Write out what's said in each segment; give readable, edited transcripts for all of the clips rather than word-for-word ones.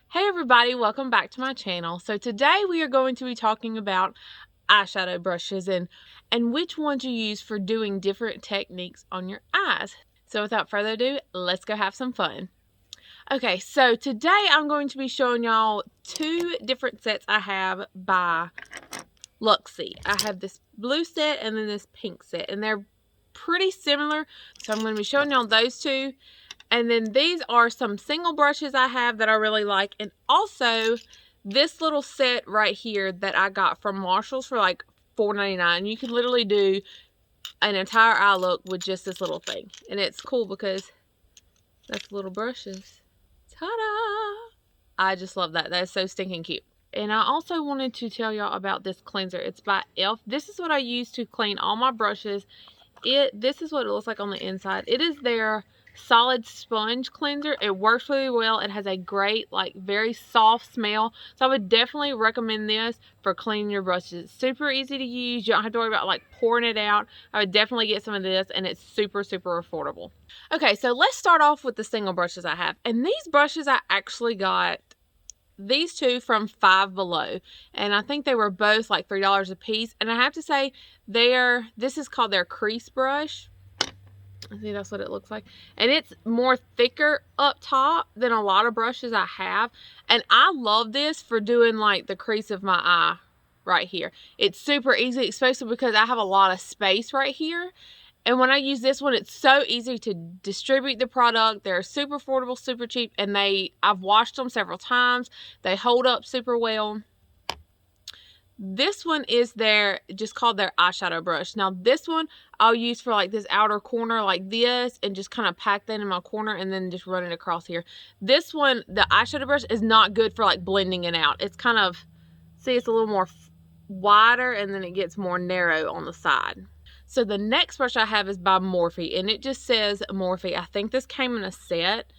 Hey everybody, welcome back to my channel. So today we are going to be talking about eyeshadow brushes and which ones you use for doing different techniques on your eyes. So without further ado, let's go have some fun. Okay, so today I'm going to be showing y'all two different sets I have by LUXIE. I have this blue set and then this pink set, and they're pretty similar. So I'm going to be showing y'all those two. And then these are some single brushes I have that I really like. And also this little set right here that I got from Marshall's for like $4.99. You can literally do an entire eye look with just this little thing. And it's cool because that's little brushes. Ta-da! I just love that. That is so stinking cute. And I also wanted to tell y'all about this cleanser. It's by e.l.f. This is what I use to clean all my brushes. This is what it looks like on the inside. It is their solid sponge cleanser. It works really well. It has a great, like, very soft smell. So I would definitely recommend this for cleaning your brushes. It's super easy to use. You don't have to worry about like pouring it out. I would definitely get some of this, and it's super affordable. Okay, so let's start off with the single brushes I have. And these brushes I actually got these two from Five Below, and I think they were both like $3 a piece. And I have to say, this is called their crease brush. I think that's what it looks like, and it's more thicker up top than a lot of brushes I have. And I love this for doing like the crease of my eye right here. It's super easy, especially because I have a lot of space right here. And when I use this one, it's so easy to distribute the product. They're super affordable, super cheap, and I've washed them several times. They hold up super well. This one is just called their eyeshadow brush. Now this one I'll use for like this outer corner like this, and just kind of pack that in my corner and then just run it across here. This one, the eyeshadow brush, is not good for like blending it out. It's kind of, see, it's a little more wider, and then it gets more narrow on the side. So the next brush I have is by Morphe, and it just says Morphe. I think this came in a set,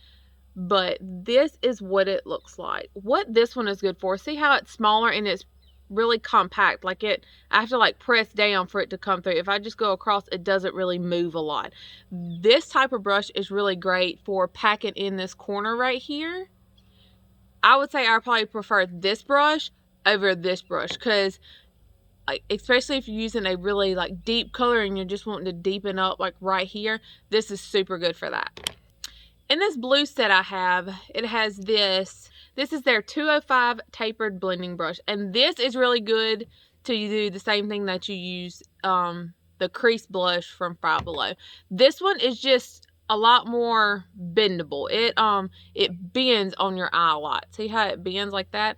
but this is what it looks like. What this one is good for, see how it's smaller and it's really compact. Like I have to like press down for it to come through. If I just go across, it doesn't really move a lot. This type of brush is really great for packing in this corner right here. I would say I probably prefer this brush over this brush, because especially if you're using a really like deep color and you're just wanting to deepen up like right here, this is super good for that. In this blue set I have, it has this is their 205 tapered blending brush, and this is really good to do the same thing that you use the crease blush from Five Below. This one is just a lot more bendable. It bends on your eye a lot. See how it bends like that?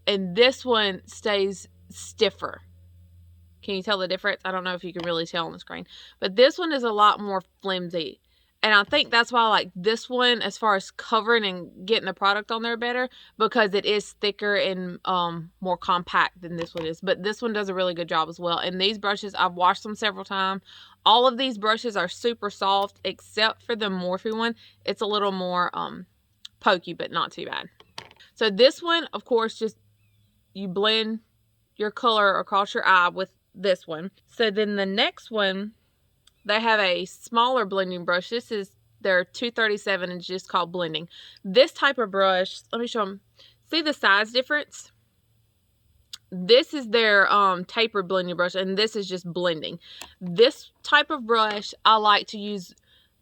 And this one stays stiffer. Can you tell the difference? I don't know if you can really tell on the screen, but this one is a lot more flimsy. And I think that's why I like this one as far as covering and getting the product on there better, because it is thicker and more compact than this one is. But this one does a really good job as well. And these brushes, I've washed them several times. All of these brushes are super soft, except for the Morphe one. It's a little more pokey, but not too bad. So this one, of course, just you blend your color across your eye with this one. So then the next one, they have a smaller blending brush. This is their 237, and it's just called blending. This type of brush, let me show them. See the size difference? This is their tapered blending brush, and this is just blending. This type of brush I like to use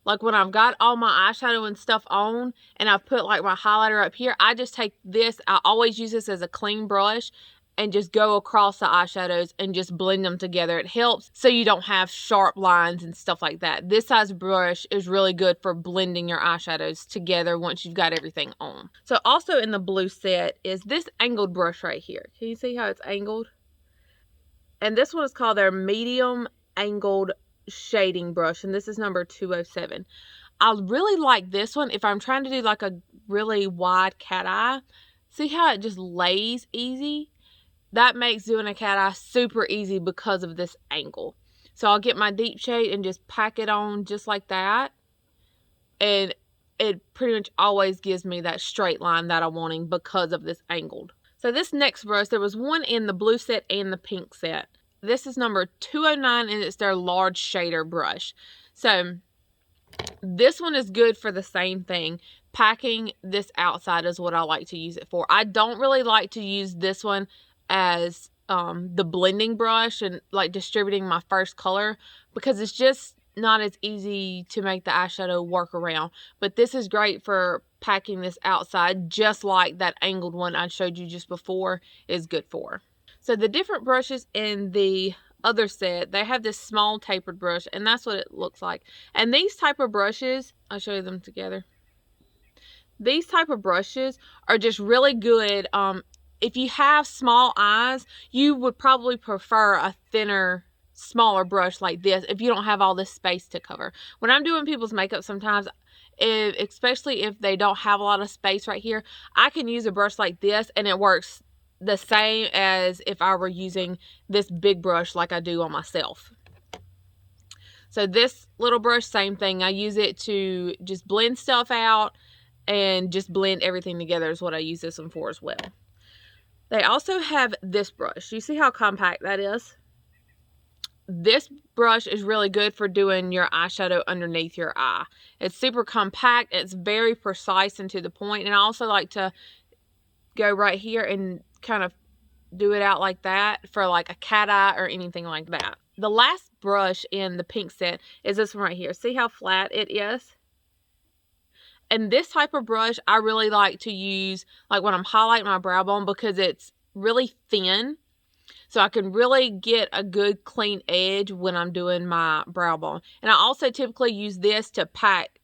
like when I've got all my eyeshadow and stuff on, and I've put like my highlighter up here. I just take this, I always use this as a clean brush, and just go across the eyeshadows and just blend them together. It helps so you don't have sharp lines and stuff like that. This size brush is really good for blending your eyeshadows together once you've got everything on. So also in the blue set is this angled brush right here. Can you see how it's angled? And this one is called their medium angled shading brush, and this is number 207. I really like this one if I'm trying to do like a really wide cat eye. See how it just lays easy? That makes doing a cat eye super easy because of this angle. So I'll get my deep shade and just pack it on just like that. And it pretty much always gives me that straight line that I'm wanting because of this angled. So this next brush, there was one in the blue set and the pink set. This is number 209, and it's their large shader brush. So this one is good for the same thing. packing this outside is what I like to use it for. I don't really like to use this one as the blending brush and like distributing my first color, because it's just not as easy to make the eyeshadow work around. But this is great for packing this outside, just like that angled one I showed you just before is good for. So the different brushes in the other set, they have this small tapered brush, and that's what it looks like. And these type of brushes, I'll show you them together. These type of brushes are just really good. If you have small eyes, you would probably prefer a thinner, smaller brush like this if you don't have all this space to cover. When I'm doing people's makeup sometimes, especially if they don't have a lot of space right here, I can use a brush like this and it works the same as if I were using this big brush like I do on myself. So this little brush, same thing. I use it to just blend stuff out and just blend everything together is what I use this one for as well. They also have this brush. You see how compact that is? This brush is really good for doing your eyeshadow underneath your eye. It's super compact. It's very precise and to the point. And I also like to go right here and kind of do it out like that for like a cat eye or anything like that. The last brush in the pink set is this one right here. See how flat it is? And this type of brush I really like to use like when I'm highlighting my brow bone, because it's really thin. So I can really get a good clean edge when I'm doing my brow bone. And I also typically use this to pack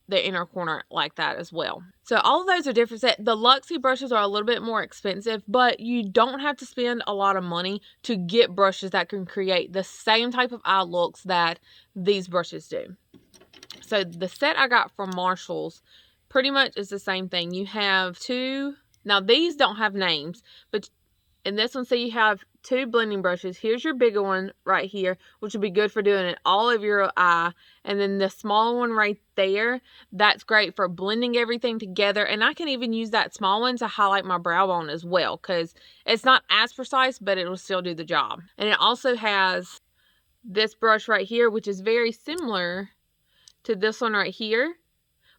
the inner corner like that as well. So all of those are different sets. The LUXIE brushes are a little bit more expensive, but you don't have to spend a lot of money to get brushes that can create the same type of eye looks that these brushes do. So the set I got from Marshall's pretty much is the same thing. You have two, now these don't have names, but in this one, so you have two blending brushes. Here's your bigger one right here, which would be good for doing it all over your eye. And then the smaller one right there, that's great for blending everything together. And I can even use that small one to highlight my brow bone as well, because it's not as precise, but it will still do the job. And it also has this brush right here, which is very similar to this one right here,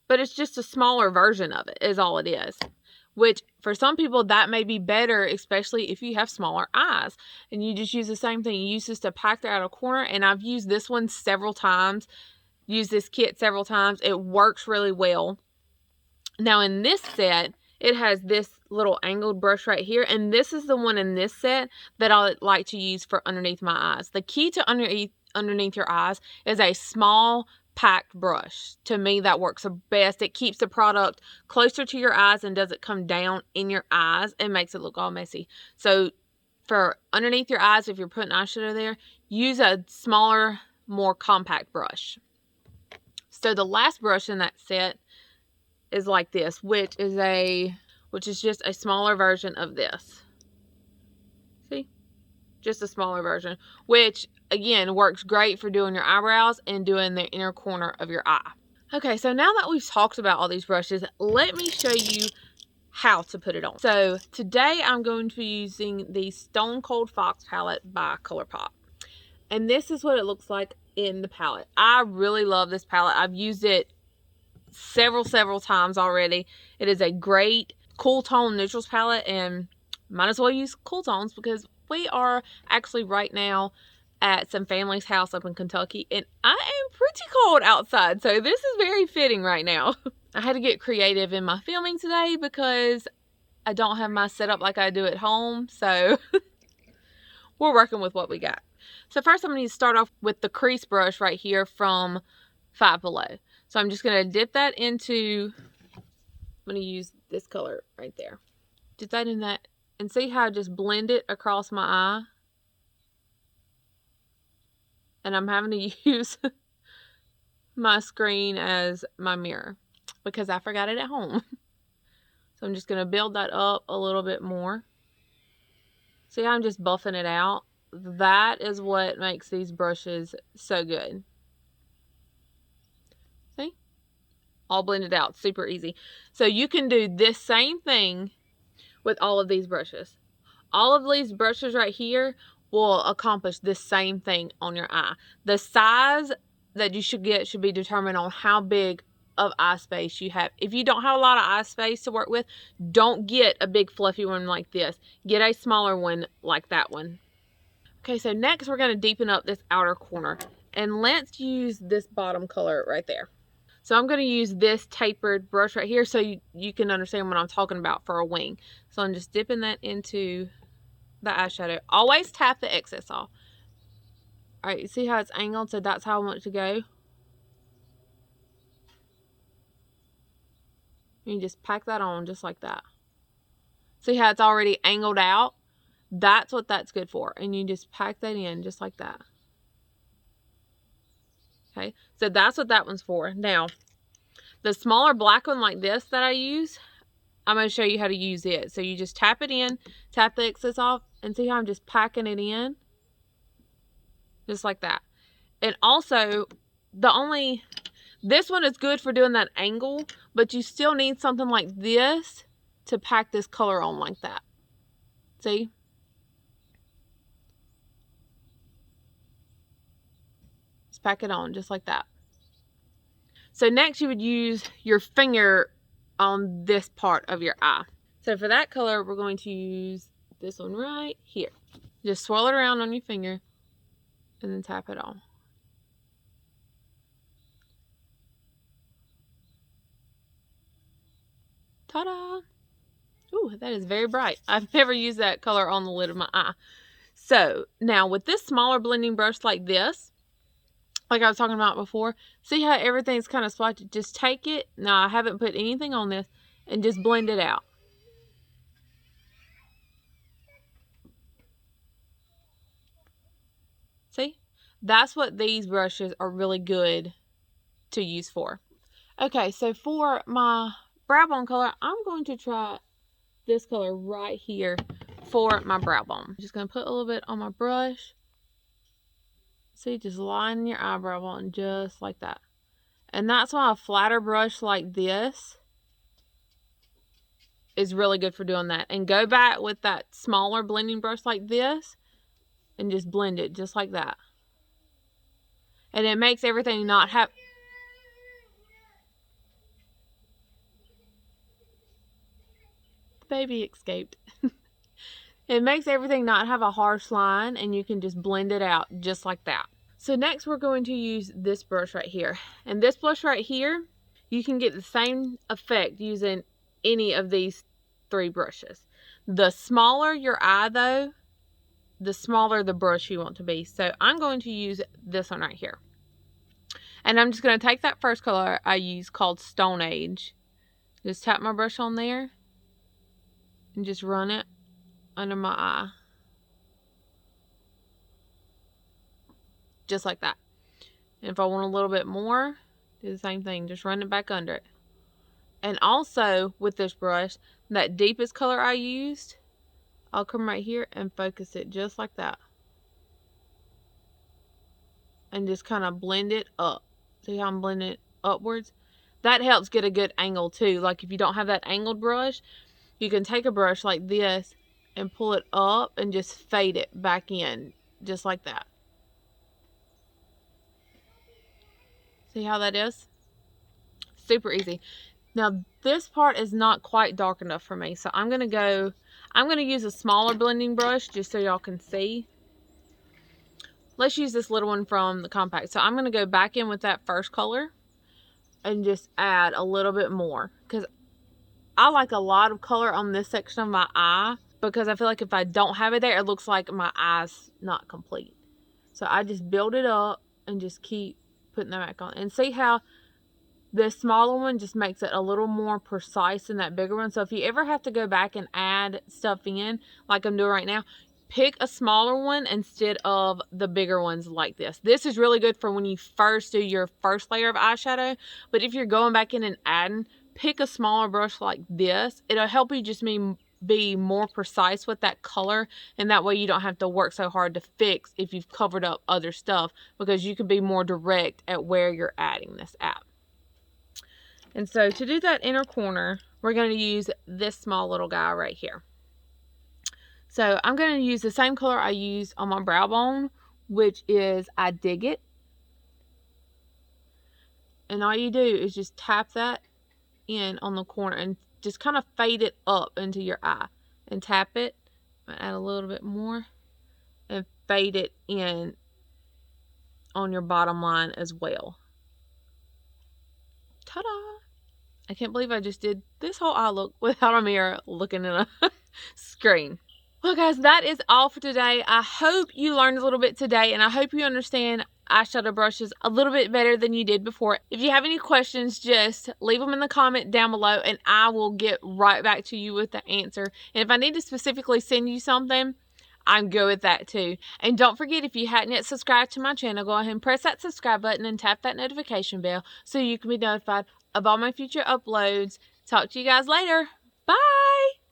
but it's just a smaller version of it is all it is. Which for some people that may be better, especially if you have smaller eyes and you just use the same thing. You use this to pack the outer corner, and I've used this one several times, used this kit several times. It works really well. Now in this set, it has this little angled brush right here, and this is the one in this set that I like to use for underneath my eyes. The key to underneath your eyes is a small packed brush. To me, that works the best. It keeps the product closer to your eyes and doesn't come down in your eyes and makes it look all messy. So for underneath your eyes, if you're putting eyeshadow there, use a smaller, more compact brush. So the last brush in that set is like this, which is just a smaller version of this. See? Just a smaller version, which again works great for doing your eyebrows and doing the inner corner of your eye. Okay, so now that we've talked about all these brushes, let me show you how to put it on. So today I'm going to be using the Stone Cold Fox palette by ColourPop. And this is what it looks like in the palette. I really love this palette. I've used it several times already. It is a great cool tone neutrals palette, and might as well use cool tones because we are actually right now at some family's house up in Kentucky, and I am pretty cold outside, so this is very fitting right now. I had to get creative in my filming today because I don't have my setup like I do at home, so we're working with what we got. So first I'm going to start off with the crease brush right here from Five Below. So I'm just going to dip that into, I'm going to use this color right there. Dip that in that, and see how I just blend it across my eye? And I'm having to use my screen as my mirror because I forgot it at home. So I'm just going to build that up a little bit more. See how I'm just buffing it out? That is what makes these brushes so good. See? All blended out. Super easy. So you can do this same thing with all of these brushes. All of these brushes right here will accomplish the same thing on your eye. The size that you should get should be determined on how big of eye space you have. If you don't have a lot of eye space to work with, don't get a big fluffy one like this. Get a smaller one like that one. Okay, so next we're going to deepen up this outer corner. And let's use this bottom color right there. So I'm going to use this tapered brush right here so you can understand what I'm talking about for a wing. So I'm just dipping that into the eyeshadow. Always tap the excess off. Alright, you see how it's angled? So that's how I want it to go. You just pack that on just like that. See how it's already angled out? That's what that's good for. And you just pack that in just like that. Okay, so that's what that one's for. Now, the smaller black one like this that I use, I'm going to show you how to use it. So you just tap it in, tap the excess off, and see how I'm just packing it in? Just like that. And also, this one is good for doing that angle, but you still need something like this to pack this color on like that. See? Just pack it on just like that. So next you would use your finger on this part of your eye. So for that color, we're going to use this one right here. Just swirl it around on your finger and then tap it on. Ta-da! Ooh, that is very bright. I've never used that color on the lid of my eye. So now with this smaller blending brush like this, like I was talking about before, see how everything's kind of splotched? Just take it. Now I haven't put anything on this and just blend it out. See? That's what these brushes are really good to use for. Okay, so for my brow bone color, I'm going to try this color right here for my brow bone. I'm just going to put a little bit on my brush. See, just line your eyebrow bone just like that. And that's why a flatter brush like this is really good for doing that. And go back with that smaller blending brush like this and just blend it just like that. And it makes everything not have... The baby escaped. It makes everything not have a harsh line, and you can just blend it out just like that. So next we're going to use this brush right here. And this brush right here, you can get the same effect using any of these three brushes. The smaller your eye though, the smaller the brush you want to be. So I'm going to use this one right here. And I'm just going to take that first color I use called Stone Age. Just tap my brush on there and just run it under my eye. Just like that. And if I want a little bit more, do the same thing. Just run it back under it. And also with this brush, that deepest color I used, I'll come right here and focus it just like that. And just kind of blend it up. See how I'm blending it upwards? That helps get a good angle too. Like if you don't have that angled brush, you can take a brush like this and pull it up and just fade it back in. Just like that. See how that is? Super easy. Now this part is not quite dark enough for me. So I'm going to use a smaller blending brush just so y'all can see. Let's use this little one from the compact. So I'm going to go back in with that first color and just add a little bit more. Because I like a lot of color on this section of my eye. Because I feel like if I don't have it there, it looks like my eye's not complete. So I just build it up and just keep putting that back on. And see how this smaller one just makes it a little more precise than that bigger one. So if you ever have to go back and add stuff in, like I'm doing right now, pick a smaller one instead of the bigger ones like this. This is really good for when you first do your first layer of eyeshadow. But if you're going back in and adding, pick a smaller brush like this. It'll help you just be more precise with that color, and that way you don't have to work so hard to fix if you've covered up other stuff, because you can be more direct at where you're adding this at. And so to do that inner corner, we're going to use this small little guy right here. So I'm going to use the same color I used on my brow bone, which is I Dig It. And all you do is just tap that in on the corner and just kind of fade it up into your eye. And tap it. Add a little bit more. And fade it in on your bottom line as well. Ta-da! I can't believe I just did this whole eye look without a mirror looking in a screen. Well, guys, that is all for today. I hope you learned a little bit today, and I hope you understand eyeshadow brushes a little bit better than you did before. If you have any questions, just leave them in the comment down below, and I will get right back to you with the answer. And if I need to specifically send you something, I'm good with that too. And don't forget, if you hadn't yet subscribed to my channel, go ahead and press that subscribe button and tap that notification bell so you can be notified of all my future uploads. Talk to you guys later. Bye!